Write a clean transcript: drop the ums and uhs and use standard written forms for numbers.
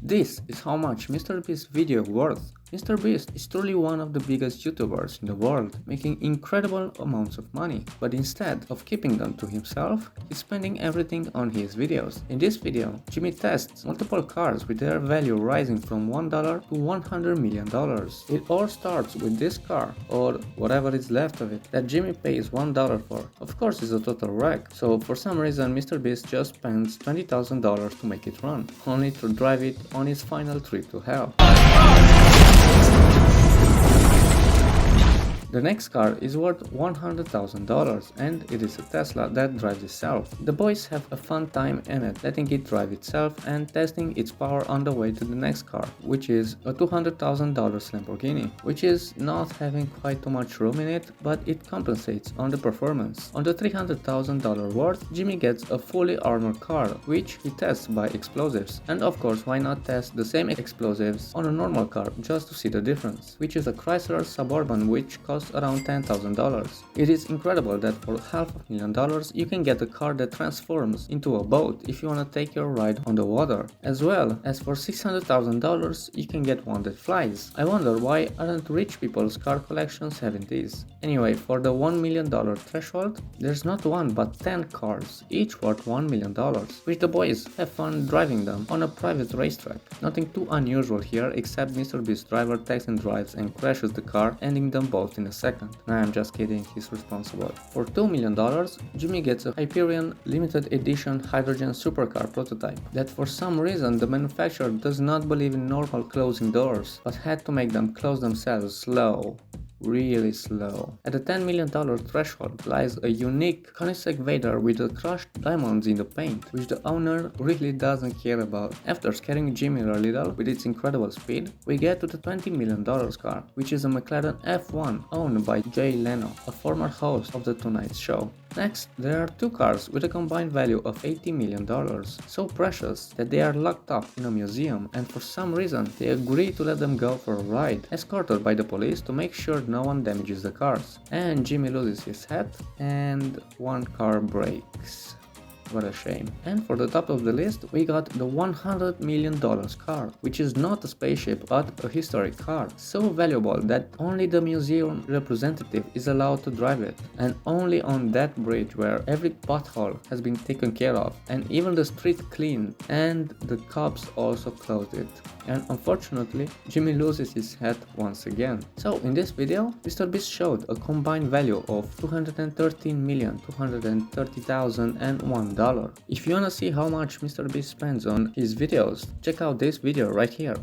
This is how much MrBeast's video worth. MrBeast is truly one of the biggest YouTubers in the world, making incredible amounts of money, but instead of keeping them to himself, he's spending everything on his videos. In this video, Jimmy tests multiple cars with their value rising from $1 to $100 million. It all starts with this car, or whatever is left of it, that Jimmy pays $1 for. Of course it's a total wreck, so for some reason MrBeast just spends $20,000 to make it run, only to drive it on its final trip to hell. The next car is worth $100,000 and it is a Tesla that drives itself. The boys have a fun time in it, letting it drive itself and testing its power on the way to the next car, which is a $200,000 Lamborghini, which is not having quite too much room in it, but it compensates on the performance. On the $300,000 worth, Jimmy gets a fully armored car, which he tests by explosives. And of course, why not test the same explosives on a normal car just to see the difference, which is a Chrysler Suburban, which costs around $10,000. It is incredible that for $500,000 you can get a car that transforms into a boat if you wanna take your ride on the water, as well as for $600,000 you can get one that flies. I wonder why aren't rich people's car collections having these. Anyway, for the $1 million threshold, there's not one but 10 cars, each worth $1 million, which the boys have fun driving them on a private racetrack. Nothing too unusual here, except MrBeast's driver takes and drives and crashes the car, ending them both in a second. Nah, I'm just kidding, he's responsible. For $2 million, Jimmy gets a Hyperion limited edition hydrogen supercar prototype that for some reason the manufacturer does not believe in normal closing doors, but had to make them close themselves slow. Really slow. At the $10 million threshold lies a unique Koenigsegg Vader with the crushed diamonds in the paint, which the owner really doesn't care about. After scaring Jimmy a little with its incredible speed, we get to the $20 million car, which is a McLaren F1 owned by Jay Leno, a former host of The Tonight Show. Next, there are two cars with a combined value of $80 million, so precious that they are locked up in a museum, and for some reason they agree to let them go for a ride, escorted by the police to make sure no one damages the cars. And Jimmy loses his hat and one car breaks. What a shame. And for the top of the list, we got the $100 million car, which is not a spaceship but a historic car, so valuable that only the museum representative is allowed to drive it, and only on that bridge where every pothole has been taken care of and even the street cleaned, and the cops also closed it. And unfortunately, Jimmy loses his hat once again. So in this video, MrBeast showed a combined value of $213,230,001. If you wanna see how much MrBeast spends on his videos, check out this video right here.